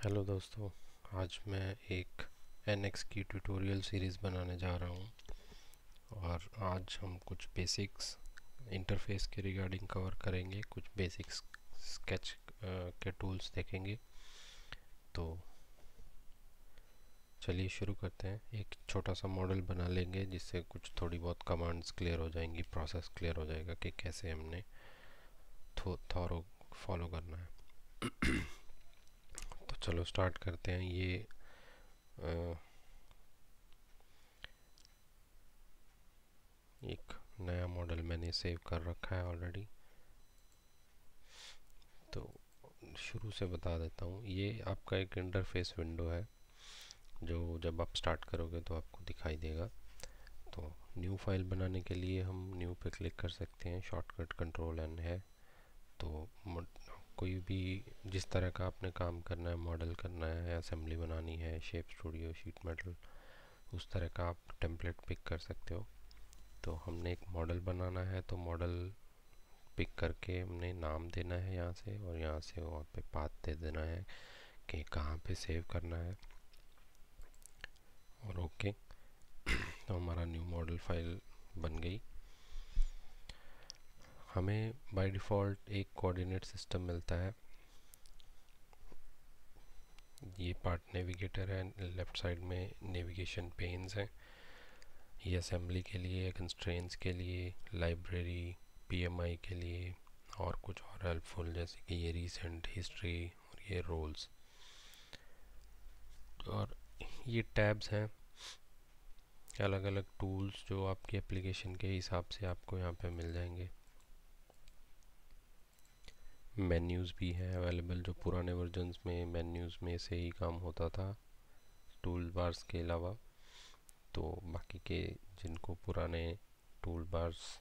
Hello दोस्तों। आज मैं एक NX की ट्यूटोरियल सीरीज़ बनाने जा रहा हूँ और आज हम कुछ बेसिक्स इंटरफेस के रिगार्डिंग कवर करेंगे। कुछ बेसिक्स स्केच के टूल्स देखेंगे। तो चलिए शुरू करते हैं। एक छोटा सा मॉडल बना लेंगे जिससे कुछ थोड़ी बहुत कमांड्स क्लियर हो जाएंगी, प्रोसेस क्लियर हो जाएगा कि कैसे हमने थॉरो फॉलो करना है। तो चलो स्टार्ट करते हैं। ये एक नया मॉडल मैंने सेव कर रखा है ऑलरेडी। तो शुरू से बता देता हूँ, ये आपका एक इंटरफेस विंडो है जो जब आप स्टार्ट करोगे तो आपको दिखाई देगा। तो न्यू फाइल बनाने के लिए हम न्यू पे क्लिक कर सकते हैं। शॉर्टकट कंट्रोल N है। तो कोई भी जिस तरह का आपने काम करना है, मॉडल करना है, असेंबली बनानी है, शेप स्टूडियो, शीट मेटल, उस तरह का आप टेम्पलेट पिक कर सकते हो। तो हमने एक मॉडल बनाना है, तो मॉडल पिक करके हमने नाम देना है यहाँ से, और यहाँ से वहाँ पे पाथ दे देना है कि कहाँ पे सेव करना है, और ओके। तो हमारा न्यू मॉडल फाइल बन गई। हमें बाय डिफ़ॉल्ट एक कोऑर्डिनेट सिस्टम मिलता है। ये पार्ट नेविगेटर है, लेफ़्ट साइड में नेविगेशन पेन्स हैं। ये असेंबली के लिए, कंस्ट्रेंट्स के लिए, लाइब्रेरी, PMI के लिए, और कुछ और हेल्पफुल जैसे कि ये रीसेंट हिस्ट्री और ये रोल्स, और ये टैब्स हैं, अलग अलग टूल्स जो आपकी एप्लीकेशन के हिसाब से आपको यहाँ पे मिल जाएंगे। मेन्यूज़ भी हैं अवेलेबल, जो पुराने वर्जन्स में मेन्यूज़ में से ही काम होता था टूल बार्स के अलावा। तो बाकी के जिनको पुराने टूल बार्स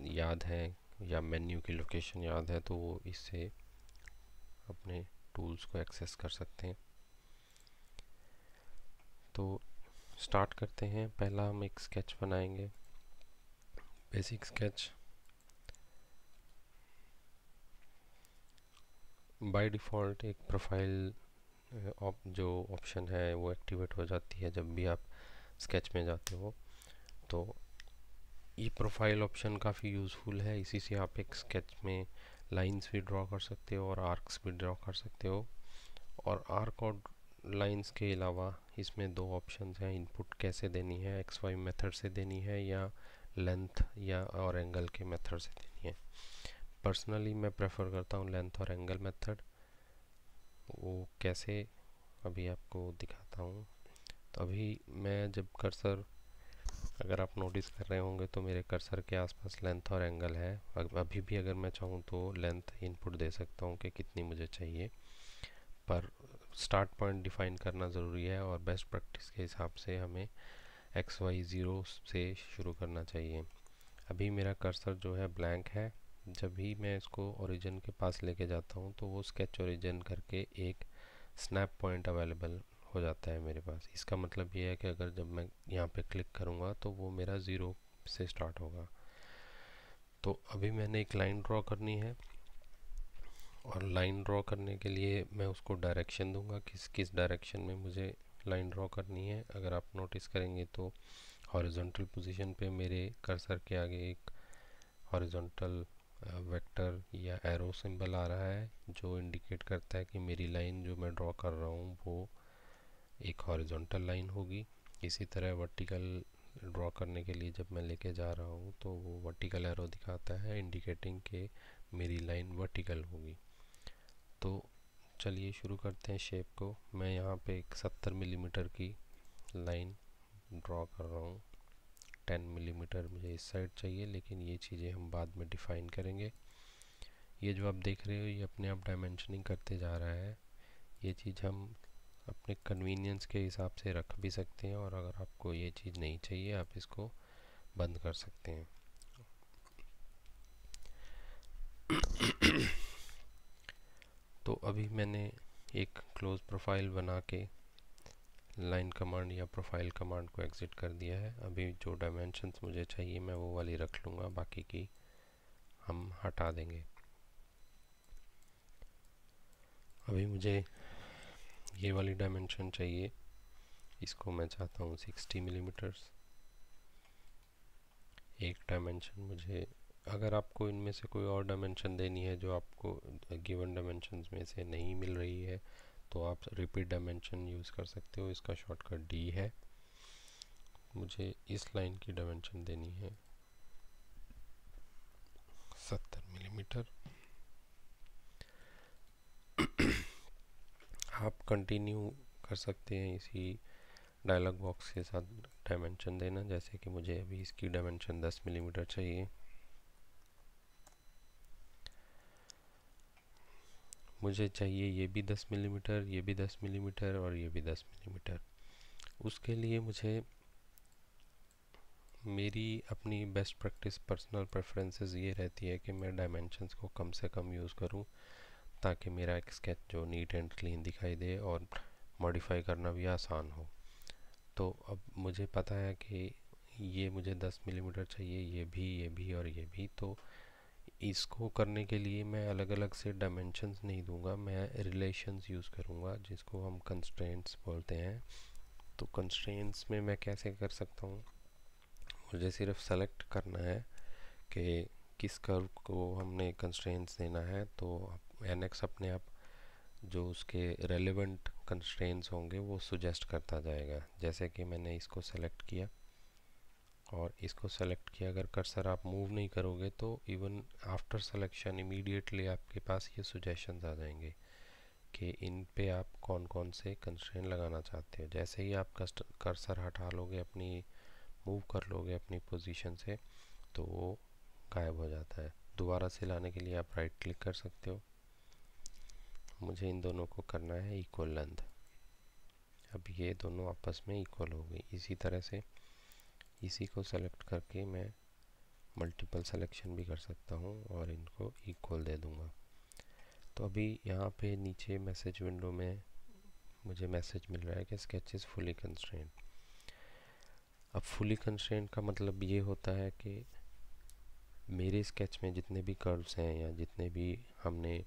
याद हैं या मेन्यू की लोकेशन याद है, तो वो इससे अपने टूल्स को एक्सेस कर सकते हैं। तो स्टार्ट करते हैं। पहला हम एक स्केच बनाएंगे, बेसिक स्केच। बाय डिफ़ॉल्ट एक प्रोफाइल जो ऑप्शन है वो एक्टिवेट हो जाती है जब भी आप स्केच में जाते हो। तो ये प्रोफाइल ऑप्शन काफ़ी यूज़फुल है। इसी से आप एक स्केच में लाइंस भी ड्रॉ कर सकते हो और आर्क्स भी ड्रॉ कर सकते हो। और आर्क और लाइंस के अलावा इसमें दो ऑप्शंस हैं, इनपुट कैसे देनी है, XY मेथड से देनी है या लेंथ या और एंगल के मेथड से देनी है। पर्सनली मैं प्रेफर करता हूँ लेंथ और एंगल मेथड। वो कैसे अभी आपको दिखाता हूँ। तो अभी मैं जब कर्सर, अगर आप नोटिस कर रहे होंगे तो मेरे कर्सर के आसपास लेंथ और एंगल है। अभी भी अगर मैं चाहूँ तो लेंथ इनपुट दे सकता हूँ कि कितनी मुझे चाहिए, पर स्टार्ट पॉइंट डिफाइन करना ज़रूरी है और बेस्ट प्रैक्टिस के हिसाब से हमें XY 0 से शुरू करना चाहिए। अभी मेरा कर्सर जो है ब्लैंक है। जब भी मैं इसको ओरिजिन के पास लेके जाता हूँ तो वो स्केच ओरिजिन करके एक स्नैप पॉइंट अवेलेबल हो जाता है मेरे पास। इसका मतलब ये है कि अगर जब मैं यहाँ पे क्लिक करूँगा तो वो मेरा 0 से स्टार्ट होगा। तो अभी मैंने एक लाइन ड्रॉ करनी है, और लाइन ड्रॉ करने के लिए मैं उसको डायरेक्शन दूंगा, किस किस डायरेक्शन में मुझे लाइन ड्रॉ करनी है। अगर आप नोटिस करेंगे तो हॉरिजॉन्टल पोजीशन पे मेरे कर्सर के आगे एक हॉरिजॉन्टल वेक्टर या एरो सिंबल आ रहा है, जो इंडिकेट करता है कि मेरी लाइन जो मैं ड्रॉ कर रहा हूँ वो एक हॉरिजॉन्टल लाइन होगी। इसी तरह वर्टिकल ड्रॉ करने के लिए जब मैं लेके जा रहा हूँ तो वो वर्टिकल एरो दिखाता है, इंडिकेटिंग कि मेरी लाइन वर्टिकल होगी। तो चलिए शुरू करते हैं शेप को। मैं यहाँ पे एक 70 मिलीमीटर की लाइन ड्रॉ कर रहा हूँ। 10 मिलीमीटर मुझे इस साइड चाहिए, लेकिन ये चीज़ें हम बाद में डिफ़ाइन करेंगे। ये जो आप देख रहे हो ये अपने आप डायमेंशनिंग करते जा रहा है। ये चीज़ हम अपने कन्वीनियंस के हिसाब से रख भी सकते हैं, और अगर आपको ये चीज़ नहीं चाहिए आप इसको बंद कर सकते हैं। तो अभी मैंने एक क्लोज प्रोफाइल बना के लाइन कमांड या प्रोफाइल कमांड को एग्ज़िट कर दिया है। अभी जो डायमेंशंस मुझे चाहिए मैं वो वाली रख लूँगा, बाकी की हम हटा देंगे। अभी मुझे ये वाली डायमेंशन चाहिए, इसको मैं चाहता हूँ 60 मिलीमीटर्स। एक डायमेंशन मुझे, अगर आपको इनमें से कोई और डायमेंशन देनी है जो आपको गिवन डायमेंशंस में से नहीं मिल रही है, तो आप रिपीट डायमेंशन यूज़ कर सकते हो। इसका शॉर्टकट डी है। मुझे इस लाइन की डायमेंशन देनी है 70 मिलीमीटर। आप कंटिन्यू कर सकते हैं इसी डायलॉग बॉक्स के साथ डायमेंशन देना। जैसे कि मुझे अभी इसकी डायमेंशन 10 मिलीमीटर चाहिए। मुझे चाहिए ये भी 10 मिलीमीटर, ये भी 10 मिलीमीटर और ये भी 10 मिलीमीटर। उसके लिए मुझे मेरी अपनी बेस्ट प्रैक्टिस पर्सनल प्रेफरेंसेस ये रहती है कि मैं डायमेंशंस को कम से कम यूज़ करूं, ताकि मेरा एक स्केच जो नीट एंड क्लीन दिखाई दे और मॉडिफाई करना भी आसान हो। तो अब मुझे पता है कि ये मुझे 10 मिलीमीटर चाहिए, ये भी और ये भी। तो इसको करने के लिए मैं अलग अलग से डायमेंशंस नहीं दूंगा, मैं रिलेशंस यूज़ करूंगा, जिसको हम कंस्ट्रेंट्स बोलते हैं। तो कंस्ट्रेंट्स में मैं कैसे कर सकता हूँ, मुझे सिर्फ सेलेक्ट करना है कि किस कर्व को हमने कंस्ट्रेंट्स देना है। तो NX अपने आप जो उसके रेलेवेंट कंस्ट्रेंट्स होंगे वो सुजेस्ट करता जाएगा। जैसे कि मैंने इसको सेलेक्ट किया और इसको सेलेक्ट किया, अगर कर्सर आप मूव नहीं करोगे तो इवन आफ्टर सिलेक्शन इमीडिएटली आपके पास ये सुजेशंस आ जाएंगे कि इन पे आप कौन कौन से कंस्ट्रेंट लगाना चाहते हो। जैसे ही आप कर्सर हटा लोगे, अपनी मूव कर लोगे अपनी पोजीशन से, तो वो गायब हो जाता है। दोबारा से लाने के लिए आप राइट क्लिक कर सकते हो। मुझे इन दोनों को करना है इक्वल लेंथ। अब ये दोनों आपस में इक्वल हो गई। इसी तरह से इसी को सेलेक्ट करके मैं मल्टीपल सिलेक्शन भी कर सकता हूँ और इनको इक्वल दे दूँगा। तो अभी यहाँ पे नीचे मैसेज विंडो में मुझे मैसेज मिल रहा है कि स्केच इज़ फुली कंस्ट्रेंट। अब फुली कंस्ट्रेंट का मतलब ये होता है कि मेरे स्केच में जितने भी कर्व्स हैं या जितने भी हमने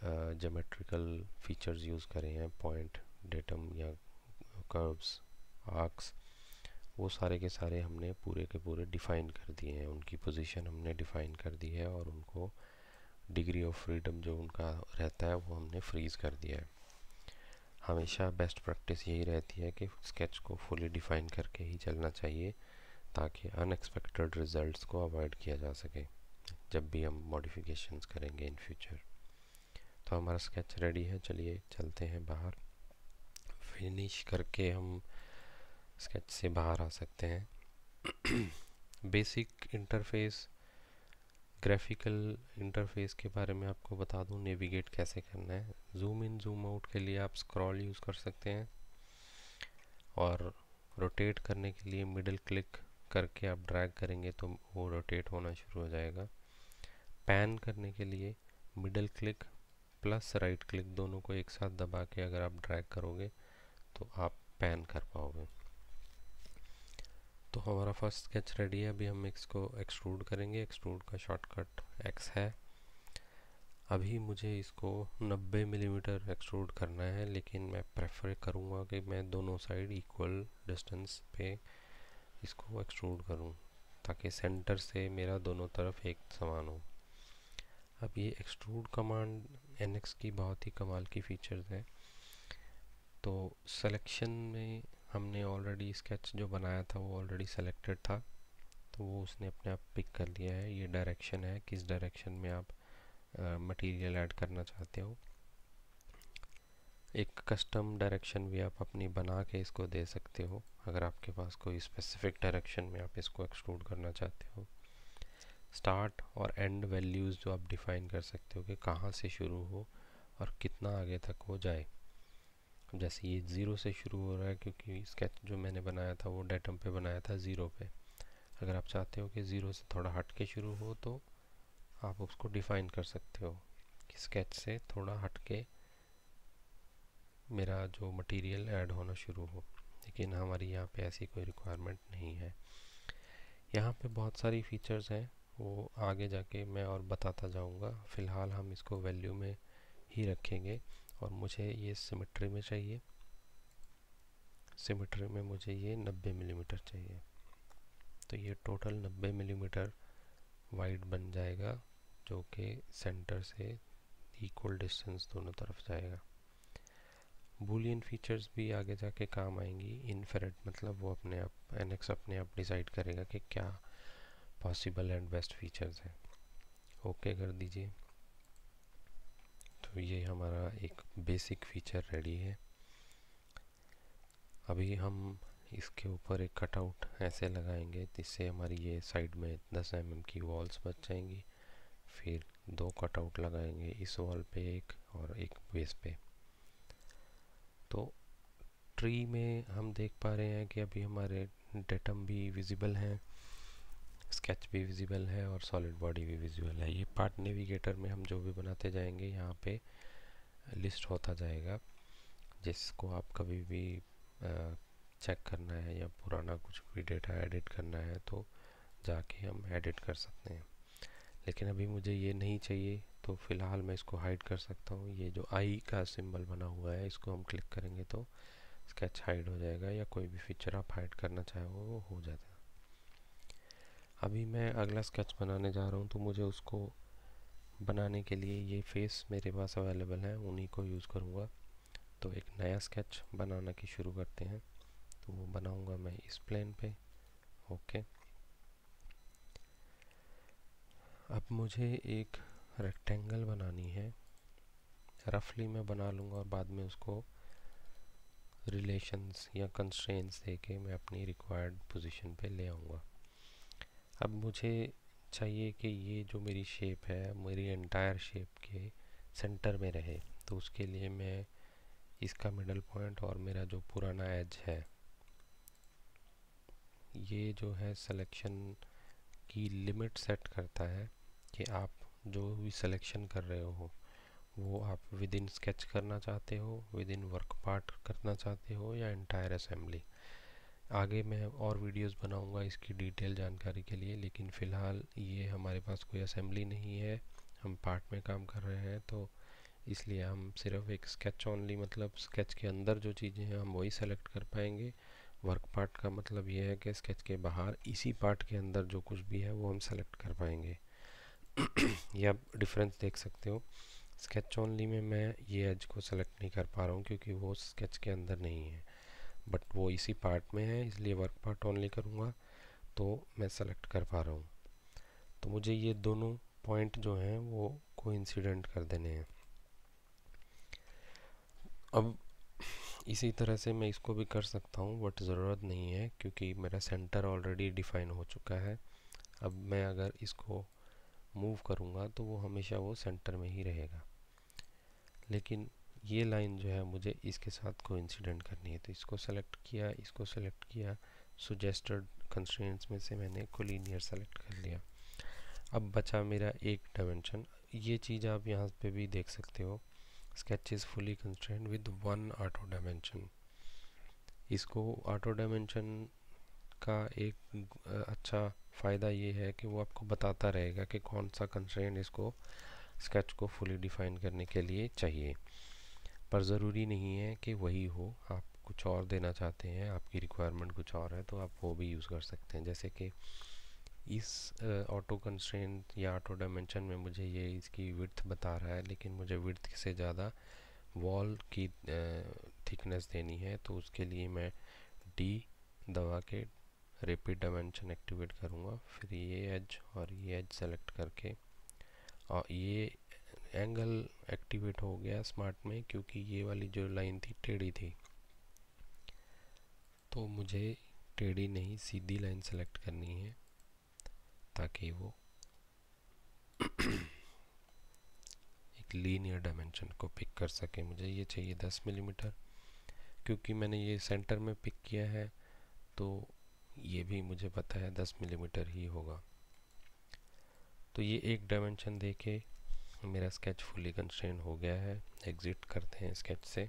ज्योमेट्रिकल फीचर्स यूज़ करे हैं, पॉइंट, डेटम या कर्व्स, आर्क्स, वो सारे के सारे हमने पूरे के पूरे डिफ़ाइन कर दिए हैं। उनकी पोजीशन हमने डिफ़ाइन कर दी है और उनको डिग्री ऑफ फ्रीडम जो उनका रहता है वो हमने फ्रीज़ कर दिया है। हमेशा बेस्ट प्रैक्टिस यही रहती है कि स्केच को फुली डिफ़ाइन करके ही चलना चाहिए, ताकि अनएक्सपेक्टेड रिजल्ट्स को अवॉइड किया जा सके जब भी हम मॉडिफिकेशंस करेंगे इन फ्यूचर। तो हमारा स्केच रेडी है, चलिए चलते हैं बाहर। फिनिश करके हम स्केच से बाहर आ सकते हैं। बेसिक इंटरफेस, ग्राफिकल इंटरफेस के बारे में आपको बता दूं, नेविगेट कैसे करना है। जूम इन जूम आउट के लिए आप स्क्रॉल यूज़ कर सकते हैं और रोटेट करने के लिए मिडल क्लिक करके आप ड्रैग करेंगे तो वो रोटेट होना शुरू हो जाएगा। पैन करने के लिए middle click plus right click दोनों को एक साथ दबा के अगर आप ड्रैग करोगे तो आप पैन कर पाओगे। तो हमारा फर्स्ट स्केच रेडी है। अभी हम इसको एक्सट्रूड करेंगे। एक्सट्रूड का शॉर्टकट X है। अभी मुझे इसको 90 मिलीमीटर एक्सट्रूड करना है, लेकिन मैं प्रेफर करूँगा कि मैं दोनों साइड इक्वल डिस्टेंस पे इसको एक्सट्रूड करूँ, ताकि सेंटर से मेरा दोनों तरफ एक समान हो। अब ये एक्सट्रूड कमांड NX की बहुत ही कमाल की फीचर्स है। तो सिलेक्शन में हमने ऑलरेडी स्केच जो बनाया था वो ऑलरेडी सेलेक्टेड था, तो वो उसने अपने आप पिक कर लिया है। ये डायरेक्शन है, किस डायरेक्शन में आप मटेरियल ऐड करना चाहते हो। एक कस्टम डायरेक्शन भी आप अपनी बना के इसको दे सकते हो, अगर आपके पास कोई स्पेसिफिक डायरेक्शन में आप इसको एक्सट्रूड करना चाहते हो। स्टार्ट और एंड वैल्यूज़ जो आप डिफ़ाइन कर सकते हो कि कहाँ से शुरू हो और कितना आगे तक वो जाए। जैसे ये 0 से शुरू हो रहा है, क्योंकि स्केच जो मैंने बनाया था वो डेटम पे बनाया था 0 पे। अगर आप चाहते हो कि 0 से थोड़ा हट के शुरू हो तो आप उसको डिफ़ाइन कर सकते हो कि स्केच से थोड़ा हट के मेरा जो मटेरियल ऐड होना शुरू हो। लेकिन हमारी यहाँ पे ऐसी कोई रिक्वायरमेंट नहीं है। यहाँ पे बहुत सारी फीचर्स हैं, वो आगे जाके मैं और बताता जाऊँगा। फ़िलहाल हम इसको वैल्यू में ही रखेंगे और मुझे ये सिमेट्री में चाहिए। सिमेट्री में मुझे ये 90 मिलीमीटर चाहिए। तो ये टोटल 90 मिलीमीटर वाइड बन जाएगा, जो कि सेंटर से इक्वल डिस्टेंस दोनों तरफ जाएगा। बूलियन फीचर्स भी आगे जाके काम आएंगी। इनफेरेट मतलब वो अपने आप एनएक्स अपने आप डिसाइड करेगा कि क्या पॉसिबल एंड बेस्ट फीचर्स हैं। ओके कर दीजिए। तो ये हमारा एक बेसिक फीचर रेडी है। अभी हम इसके ऊपर एक कटआउट ऐसे लगाएंगे जिससे हमारी ये साइड में 10 mm की वॉल्स बच जाएंगी। फिर 2 कटआउट लगाएंगे, इस वॉल पे एक और एक बेस पे। तो ट्री में हम देख पा रहे हैं कि अभी हमारे डेटम भी विजिबल हैं, स्केच भी विजिबल है और सॉलिड बॉडी भी विजिबल है। ये पार्ट नेविगेटर में हम जो भी बनाते जाएंगे यहाँ पे लिस्ट होता जाएगा, जिसको आप कभी भी चेक करना है या पुराना कुछ भी डेटा एडिट करना है तो जाके हम एडिट कर सकते हैं। लेकिन अभी मुझे ये नहीं चाहिए, तो फ़िलहाल मैं इसको हाइड कर सकता हूँ। ये जो आई का सिंबल बना हुआ है, इसको हम क्लिक करेंगे तो स्केच हाइड हो जाएगा, या कोई भी फीचर आप हाइड करना चाहो वो हो जाता है। अभी मैं अगला स्केच बनाने जा रहा हूँ, तो मुझे उसको बनाने के लिए ये फेस मेरे पास अवेलेबल है, उन्हीं को यूज़ करूँगा। तो एक नया स्केच बनाना की शुरू करते हैं। तो वो बनाऊँगा मैं इस प्लेन पे। ओके। अब मुझे एक रेक्टेंगल बनानी है। रफली मैं बना लूँगा और बाद में उसको रिलेशंस या कंस्ट्रेंट्स देके मैं अपनी रिक्वायर्ड पोजीशन पे ले आऊँगा। अब मुझे चाहिए कि ये जो मेरी शेप है मेरी एंटायर शेप के सेंटर में रहे। तो उसके लिए मैं इसका मिडल पॉइंट और मेरा जो पुराना एज है, ये जो है सिलेक्शन की लिमिट सेट करता है कि आप जो भी सिलेक्शन कर रहे हो वो आप विद इन स्केच करना चाहते हो, विद इन वर्क पार्ट करना चाहते हो, या एंटायर असेंबली। आगे मैं और वीडियोस बनाऊंगा इसकी डिटेल जानकारी के लिए, लेकिन फ़िलहाल ये हमारे पास कोई असेंबली नहीं है, हम पार्ट में काम कर रहे हैं। तो इसलिए हम सिर्फ एक स्केच ओनली, मतलब स्केच के अंदर जो चीज़ें हैं हम वही सेलेक्ट कर पाएंगे। वर्क पार्ट का मतलब ये है कि स्केच के बाहर इसी पार्ट के अंदर जो कुछ भी है वो हम सेलेक्ट कर पाएंगे। ये आप डिफरेंस देख सकते हो। स्केच ओनली में मैं ये एज को सेलेक्ट नहीं कर पा रहा हूँ क्योंकि वो स्केच के अंदर नहीं है, बट वो इसी पार्ट में है, इसलिए वर्क पार्ट ओनली करूँगा तो मैं सेलेक्ट कर पा रहा हूँ। तो मुझे ये दोनों पॉइंट जो हैं वो कोइंसिडेंट कर देने हैं। अब इसी तरह से मैं इसको भी कर सकता हूँ, बट ज़रूरत नहीं है क्योंकि मेरा सेंटर ऑलरेडी डिफाइन हो चुका है। अब मैं अगर इसको मूव करूँगा तो वो हमेशा वो सेंटर में ही रहेगा। लेकिन ये लाइन जो है मुझे इसके साथ कोइंसिडेंट करनी है, तो इसको सेलेक्ट किया, इसको सेलेक्ट किया, सजेस्टेड कंस्ट्रेंट्स में से मैंने कोलिनियर सेलेक्ट कर लिया। अब बचा मेरा एक डायमेंशन। ये चीज़ आप यहाँ पे भी देख सकते हो, sketch is fully constraint with 1 auto dimension. इसको ऑटो डायमेंशन का एक अच्छा फ़ायदा ये है कि वो आपको बताता रहेगा कि कौन सा कंस्ट्रेंट इसको स्केच को फुली डिफाइन करने के लिए चाहिए। पर ज़रूरी नहीं है कि वही हो, आप कुछ और देना चाहते हैं, आपकी रिक्वायरमेंट कुछ और है तो आप वो भी यूज़ कर सकते हैं। जैसे कि इस ऑटो कंस्ट्रेंट या ऑटो डायमेंशन में मुझे ये इसकी विड्थ बता रहा है, लेकिन मुझे विड्थ से ज़्यादा वॉल की थिकनेस देनी है। तो उसके लिए मैं डी दबा के रिपीट डायमेंशन एक्टिवेट करूँगा, फिर ये एज और ये एज सेलेक्ट करके, और ये एंगल एक्टिवेट हो गया स्मार्ट में क्योंकि ये वाली जो लाइन थी टेढ़ी थी, तो मुझे टेढ़ी नहीं सीधी लाइन सेलेक्ट करनी है ताकि वो एक लीनियर डायमेंशन को पिक कर सके। मुझे ये चाहिए 10 मिलीमीटर, क्योंकि मैंने ये सेंटर में पिक किया है तो ये भी मुझे पता है 10 मिलीमीटर ही होगा। तो ये एक डायमेंशन देके मेरा स्केच फुली कंस्ट्रेन हो गया है। एग्ज़िट करते हैं स्केच से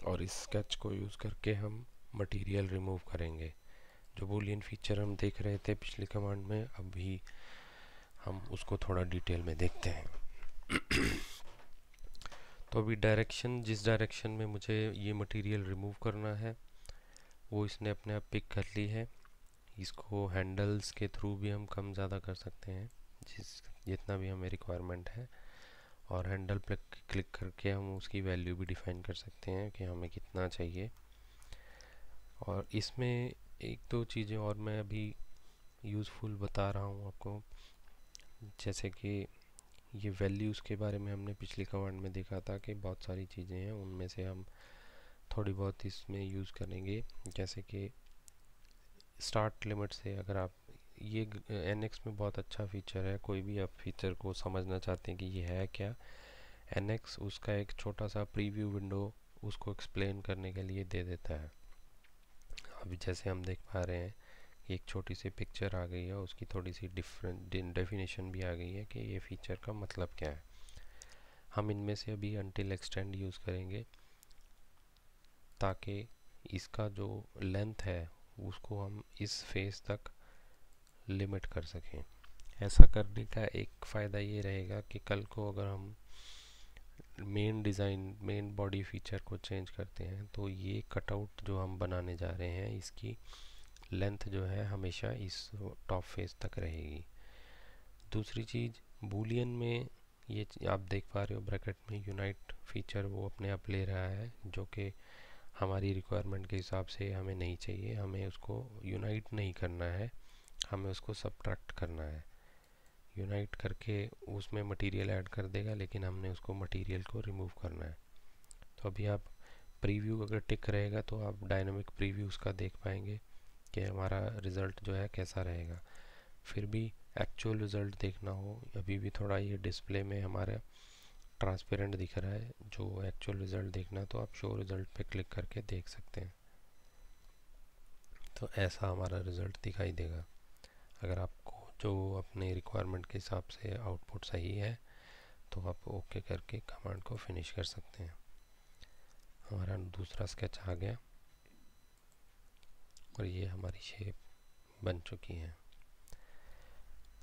और इस स्केच को यूज़ करके हम मटेरियल रिमूव करेंगे। जो बूलियन फीचर हम देख रहे थे पिछली कमांड में, अभी हम उसको थोड़ा डिटेल में देखते हैं। तो अभी डायरेक्शन, जिस डायरेक्शन में मुझे ये मटेरियल रिमूव करना है वो इसने अपने आप पिक कर ली है। इसको हैंडल्स के थ्रू भी हम कम ज़्यादा कर सकते हैं जितना भी हमें रिक्वायरमेंट है, और हैंडल पे क्लिक करके हम उसकी वैल्यू भी डिफाइन कर सकते हैं कि हमें कितना चाहिए। और इसमें एक दो चीज़ें और मैं अभी यूज़फुल बता रहा हूँ आपको, जैसे कि ये वैल्यूज़ के बारे में हमने पिछली कमांड में देखा था कि बहुत सारी चीज़ें हैं, उनमें से हम थोड़ी बहुत इसमें यूज़ करेंगे। जैसे कि स्टार्ट लिमिट से अगर आप ये NX में बहुत अच्छा फीचर है, कोई भी आप फीचर को समझना चाहते हैं कि ये है क्या, NX उसका एक छोटा सा प्रीव्यू विंडो उसको एक्सप्लेन करने के लिए दे देता है। अभी जैसे हम देख पा रहे हैं कि एक छोटी सी पिक्चर आ गई है, उसकी थोड़ी सी डिफरेंट डेफिनेशन भी आ गई है कि ये फीचर का मतलब क्या है। हम इनमें से अभी अनटिल एक्सटेंड यूज़ करेंगे ताकि इसका जो लेंथ है उसको हम इस फेस तक लिमिट कर सकें। ऐसा करने का एक फ़ायदा ये रहेगा कि कल को अगर हम मेन बॉडी फीचर को चेंज करते हैं तो ये कटआउट जो हम बनाने जा रहे हैं इसकी लेंथ जो है हमेशा इस टॉप फेस तक रहेगी। दूसरी चीज़, बूलियन में ये आप देख पा रहे हो ब्रैकेट में यूनाइट फीचर वो अपने आप ले रहा है, जो कि हमारी रिक्वायरमेंट के हिसाब से हमें नहीं चाहिए। हमें उसको यूनाइट नहीं करना है, हमें उसको सबट्रैक्ट करना है। यूनाइट करके उसमें मटेरियल ऐड कर देगा, लेकिन हमने उसको मटेरियल को रिमूव करना है। तो अभी आप प्रीव्यू अगर टिक रहेगा तो आप डायनामिक प्रीव्यू उसका देख पाएंगे कि हमारा रिज़ल्ट जो है कैसा रहेगा। फिर भी एक्चुअल रिज़ल्ट देखना हो, अभी भी थोड़ा ये डिस्प्ले में हमारा ट्रांसपेरेंट दिख रहा है, जो एक्चुअल रिज़ल्ट देखना तो आप शो रिज़ल्ट पे क्लिक करके देख सकते हैं। तो ऐसा हमारा रिज़ल्ट दिखाई देगा। अगर आपको जो अपने रिक्वायरमेंट के हिसाब से आउटपुट सही है तो आप ओके करके कमांड को फिनिश कर सकते हैं। हमारा दूसरा स्केच आ गया और ये हमारी शेप बन चुकी है।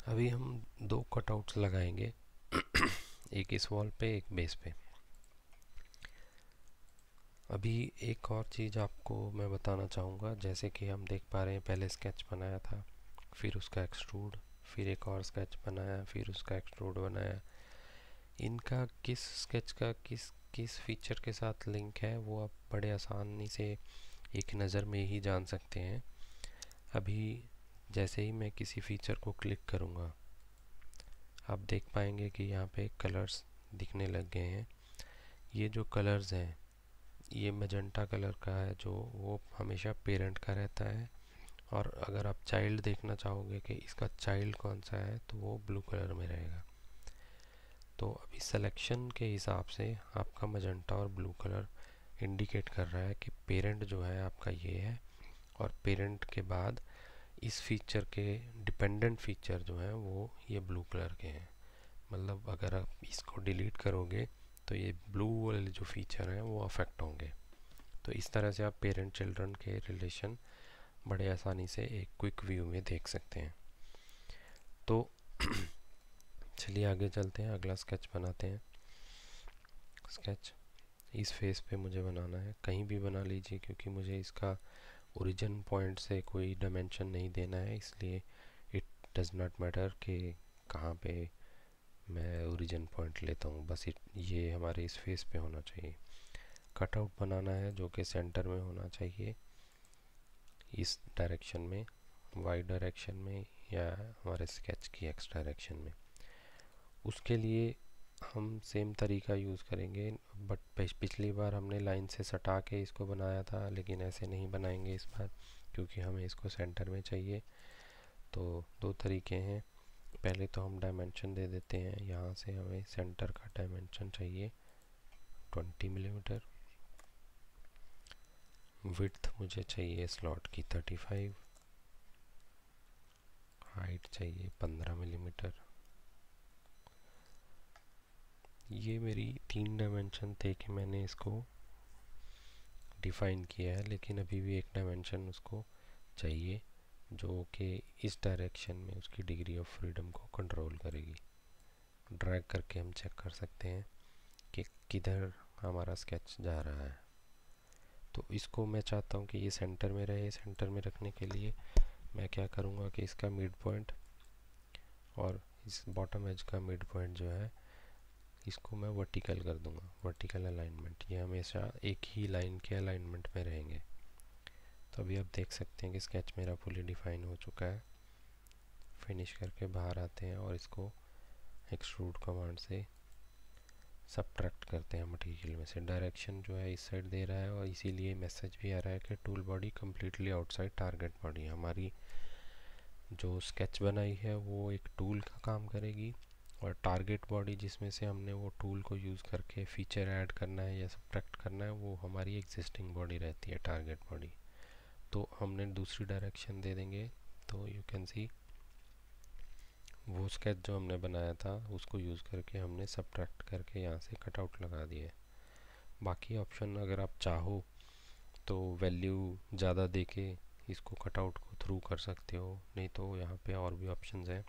अभी हम दो कटआउट्स लगाएंगे, एक इस वॉल पे एक बेस पे। अभी एक और चीज़ आपको मैं बताना चाहूँगा, जैसे कि हम देख पा रहे हैं पहले स्केच बनाया था, फिर उसका एक्सट्रूड, फिर एक और स्केच बनाया, फिर उसका एक्सट्रूड बनाया। इनका किस स्केच का किस किस फीचर के साथ लिंक है वो आप बड़े आसानी से एक नज़र में ही जान सकते हैं। अभी जैसे ही मैं किसी फीचर को क्लिक करूँगा आप देख पाएंगे कि यहाँ पे कलर्स दिखने लग गए हैं। ये जो कलर्स हैं, ये मैजेंटा कलर का है जो वो हमेशा पेरेंट का रहता है, और अगर आप चाइल्ड देखना चाहोगे कि इसका चाइल्ड कौन सा है तो वो ब्लू कलर में रहेगा। तो अभी सिलेक्शन के हिसाब से आपका मैजेंटा और ब्लू कलर इंडिकेट कर रहा है कि पेरेंट जो है आपका ये है, और पेरेंट के बाद इस फीचर के डिपेंडेंट फीचर जो हैं वो ये ब्लू कलर के हैं। मतलब अगर आप इसको डिलीट करोगे तो ये ब्लू वाले जो फीचर हैं वो अफेक्ट होंगे। तो इस तरह से आप पेरेंट चिल्ड्रन के रिलेशन बड़े आसानी से एक क्विक व्यू में देख सकते हैं। तो चलिए आगे चलते हैं, अगला स्केच बनाते हैं। स्केच इस फेस पे मुझे बनाना है, कहीं भी बना लीजिए क्योंकि मुझे इसका ओरिजिन पॉइंट से कोई डायमेंशन नहीं देना है, इसलिए इट डज़ नॉट मैटर कि कहाँ पे मैं ओरिजिन पॉइंट लेता हूँ, बस ये हमारे इस फेस पे होना चाहिए। कटआउट बनाना है जो कि सेंटर में होना चाहिए, इस डायरेक्शन में, वाई डायरेक्शन में, या हमारे स्केच की एक्स डायरेक्शन में। उसके लिए हम सेम तरीका यूज़ करेंगे, बट पिछली बार हमने लाइन से सटा के इसको बनाया था, लेकिन ऐसे नहीं बनाएंगे इस बार क्योंकि हमें इसको सेंटर में चाहिए। तो दो तरीके हैं, पहले तो हम डायमेंशन दे देते हैं, यहाँ से हमें सेंटर का डायमेंशन चाहिए 20 मिलीमीटर, विड्थ मुझे चाहिए स्लॉट की 35, हाइट चाहिए 15 मिलीमीटर। ये मेरी 3 डायमेंशन थे कि मैंने इसको डिफ़ाइन किया है, लेकिन अभी भी एक डायमेंशन उसको चाहिए जो कि इस डायरेक्शन में उसकी डिग्री ऑफ फ्रीडम को कंट्रोल करेगी। ड्रैग करके हम चेक कर सकते हैं कि किधर हमारा स्केच जा रहा है। तो इसको मैं चाहता हूँ कि ये सेंटर में रहे। सेंटर में रखने के लिए मैं क्या करूँगा कि इसका मिड पॉइंट और इस बॉटम एज का मिड पॉइंट जो है इसको मैं वर्टिकल कर दूँगा, वर्टिकल अलाइनमेंट। ये हमेशा एक ही लाइन के अलाइनमेंट में रहेंगे। तो अभी आप देख सकते हैं कि स्केच मेरा फुली डिफाइन हो चुका है। फिनिश करके बाहर आते हैं और इसको एक्सट्रूड कमांड से सब्ट्रैक्ट करते हैं मटेरियल में से। डायरेक्शन जो है इस साइड दे रहा है और इसीलिए मैसेज भी आ रहा है कि tool body completely outside target body. हमारी जो स्केच बनाई है वो एक टूल का काम करेगी और टारगेट बॉडी जिसमें से हमने वो टूल को यूज़ करके फीचर ऐड करना है या सब्ट्रैक्ट करना है वो हमारी एग्जिस्टिंग बॉडी रहती है, टारगेट बॉडी। तो हमने दूसरी डायरेक्शन दे देंगे तो यू कैन सी वो स्केच जो हमने बनाया था उसको यूज़ करके हमने सब्ट्रैक्ट करके यहाँ से कटआउट लगा दिए। बाकी ऑप्शन अगर आप चाहो तो वैल्यू ज़्यादा देके इसको कटआउट को थ्रू कर सकते हो, नहीं तो यहाँ पे और भी ऑप्शंस हैं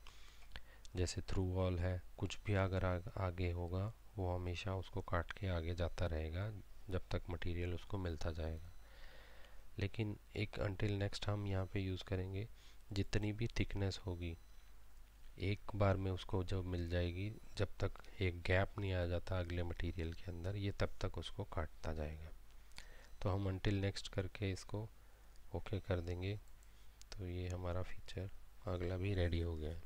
जैसे थ्रू वॉल है। कुछ भी अगर आगे होगा वो हमेशा उसको काट के आगे जाता रहेगा जब तक मटेरियल उसको मिलता जाएगा। लेकिन एक अनटिल नेक्स्ट हम यहाँ पे यूज़ करेंगे जितनी भी थिकनेस होगी एक बार में उसको जब मिल जाएगी, जब तक एक गैप नहीं आ जाता अगले मटेरियल के अंदर, ये तब तक उसको काटता जाएगा। तो हम अनटिल नेक्स्ट करके इसको ओके कर देंगे तो ये हमारा फीचर अगला भी रेडी हो गया है।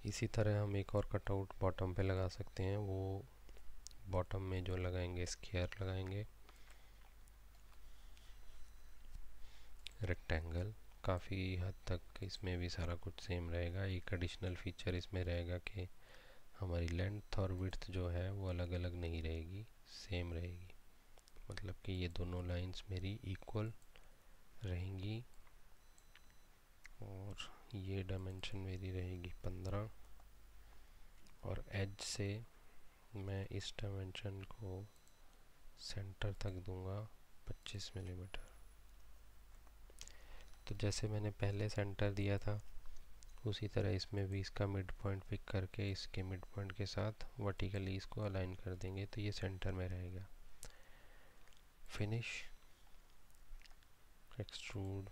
इसी तरह हम एक और कटआउट बॉटम पे लगा सकते हैं। वो बॉटम में जो लगाएंगे स्क्वायर लगाएंगे, रेक्टेंगल। काफ़ी हद तक इसमें भी सारा कुछ सेम रहेगा। एक एडिशनल फीचर इसमें रहेगा कि हमारी लेंथ और विड्थ जो है वो अलग अलग नहीं रहेगी, सेम रहेगी। मतलब कि ये दोनों लाइंस मेरी इक्वल रहेंगी और ये डायमेंशन मेरी रहेगी 15 और एज से मैं इस डायमेंशन को सेंटर तक दूंगा 25 मिलीमीटर। तो जैसे मैंने पहले सेंटर दिया था उसी तरह इसमें भी इसका मिड पॉइंट पिक करके इसके मिड पॉइंट के साथ वर्टिकली इसको अलाइन कर देंगे तो ये सेंटर में रहेगा। फिनिश, एक्सट्रूड,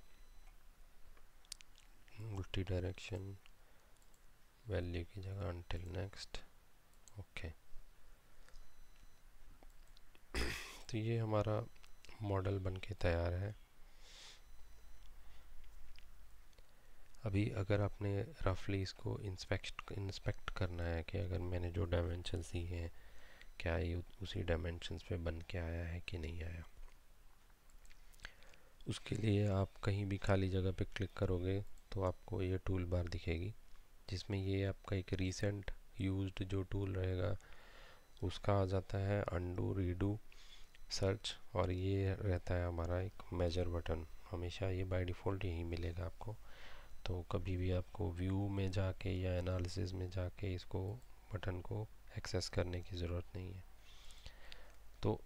उल्टी डायरेक्शन, वैल्यू की जगह अनटिल नेक्स्ट, ओके। तो ये हमारा मॉडल बनके तैयार है। अभी अगर आपने रफली इसको इंस्पेक्ट करना है कि अगर मैंने जो डायमेंशंस दी हैं क्या ये उसी डायमेंशंस पे बन के आया है कि नहीं आया, उसके लिए आप कहीं भी खाली जगह पे क्लिक करोगे तो आपको ये टूल बार दिखेगी जिसमें ये आपका एक रीसेंट यूज्ड जो टूल रहेगा उसका आ जाता है, अंडू, रीडू, सर्च, और ये रहता है हमारा एक मेजर बटन। हमेशा ये बाय डिफ़ॉल्ट यही मिलेगा आपको। तो कभी भी आपको व्यू में जाके या एनालिसिस में जाके इसको बटन को एक्सेस करने की ज़रूरत नहीं है। तो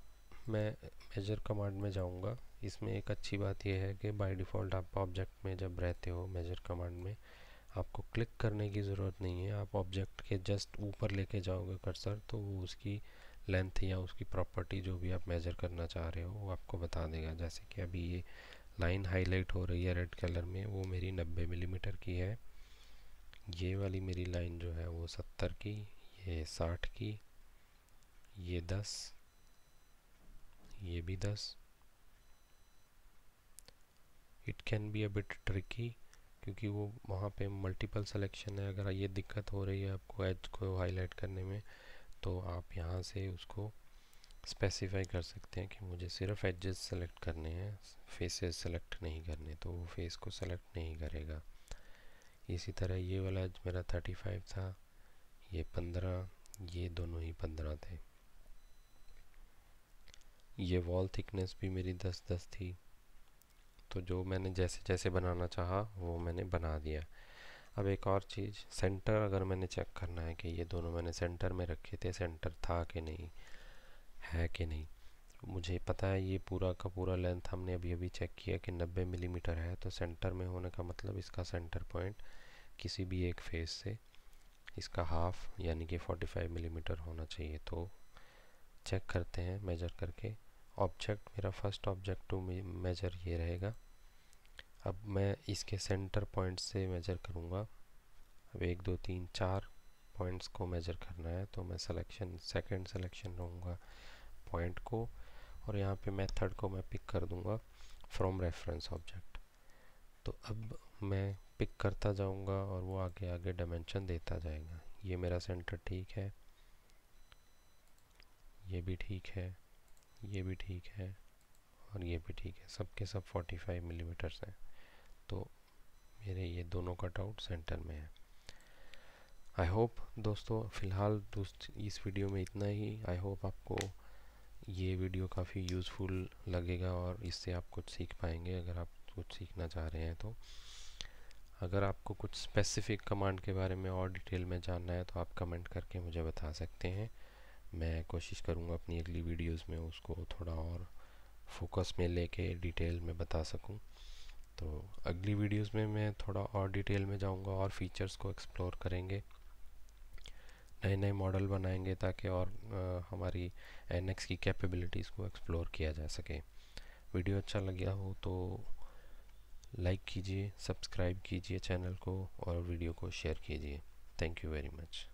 मैं मेजर कमांड में जाऊंगा। इसमें एक अच्छी बात यह है कि बाय डिफ़ॉल्ट आप ऑब्जेक्ट में जब रहते हो मेजर कमांड में आपको क्लिक करने की ज़रूरत नहीं है। आप ऑब्जेक्ट के जस्ट ऊपर लेके जाओगे कर्सर तो वो उसकी लेंथ या उसकी प्रॉपर्टी जो भी आप मेजर करना चाह रहे हो वो आपको बता देगा। जैसे कि अभी ये लाइन हाईलाइट हो रही है रेड कलर में, वो मेरी 90 मिलीमीटर की है। ये वाली मेरी लाइन जो है वो 70 की, ये 60 की, ये 10, ये भी 10। It can be a bit tricky क्योंकि वो वहाँ पे मल्टीपल सिलेक्शन है। अगर ये दिक्कत हो रही है आपको एज को हाईलाइट करने में तो आप यहाँ से उसको स्पेसिफाई कर सकते हैं कि मुझे सिर्फ एजेस सेलेक्ट करने हैं, फेसेस सेलेक्ट नहीं करने, तो वो फेस को सेलेक्ट नहीं करेगा। इसी तरह ये वाला मेरा 35 था, ये 15, ये दोनों ही 15 थे। ये वॉल थिकनेस भी मेरी 10-10 थी। तो जो मैंने जैसे जैसे बनाना चाहा वो मैंने बना दिया। अब एक और चीज़, सेंटर अगर मैंने चेक करना है कि ये दोनों मैंने सेंटर में रखे थे, सेंटर था कि नहीं, है कि नहीं। मुझे पता है ये पूरा का पूरा लेंथ हमने अभी अभी चेक किया कि 90 मिलीमीटर है, तो सेंटर में होने का मतलब इसका सेंटर पॉइंट किसी भी एक फेस से इसका हाफ यानी कि 45 मिलीमीटर होना चाहिए। तो चेक करते हैं मेजर करके। ऑब्जेक्ट, मेरा फर्स्ट ऑब्जेक्ट टू मेजर ये रहेगा। अब मैं इसके सेंटर पॉइंट से मेजर करूँगा। अब 1 2 3 4 पॉइंट्स को मेजर करना है, तो मैं सेकंड सिलेक्शन लूँगा पॉइंट को, और यहाँ पे मेथड को मैं पिक कर दूँगा फ्रॉम रेफरेंस ऑब्जेक्ट। तो अब मैं पिक करता जाऊँगा और वो आगे आगे डायमेंशन देता जाएगा। ये मेरा सेंटर ठीक है, ये भी ठीक है, ये भी ठीक है, और ये भी ठीक है। सब के सब 45 मिलीमीटर्स हैं। तो मेरे ये दोनों कट आउट सेंटर में है। आई होप दोस्तों, फ़िलहाल इस वीडियो में इतना ही। आई होप आपको ये वीडियो काफ़ी यूज़फुल लगेगा और इससे आप कुछ सीख पाएंगे, अगर आप कुछ सीखना चाह रहे हैं तो। अगर आपको कुछ स्पेसिफिक कमांड के बारे में और डिटेल में जानना है तो आप कमेंट करके मुझे बता सकते हैं। मैं कोशिश करूँगा अपनी अगली वीडियोस में उसको थोड़ा और फोकस में लेके डिटेल में बता सकूँ। तो अगली वीडियोस में मैं थोड़ा और डिटेल में जाऊँगा और फीचर्स को एक्सप्लोर करेंगे, नए नए मॉडल बनाएंगे, ताकि और हमारी NX की कैपेबिलिटीज़ को एक्सप्लोर किया जा सके। वीडियो अच्छा लगा हो तो लाइक कीजिए, सब्सक्राइब कीजिए चैनल को और वीडियो को शेयर कीजिए। Thank you very much.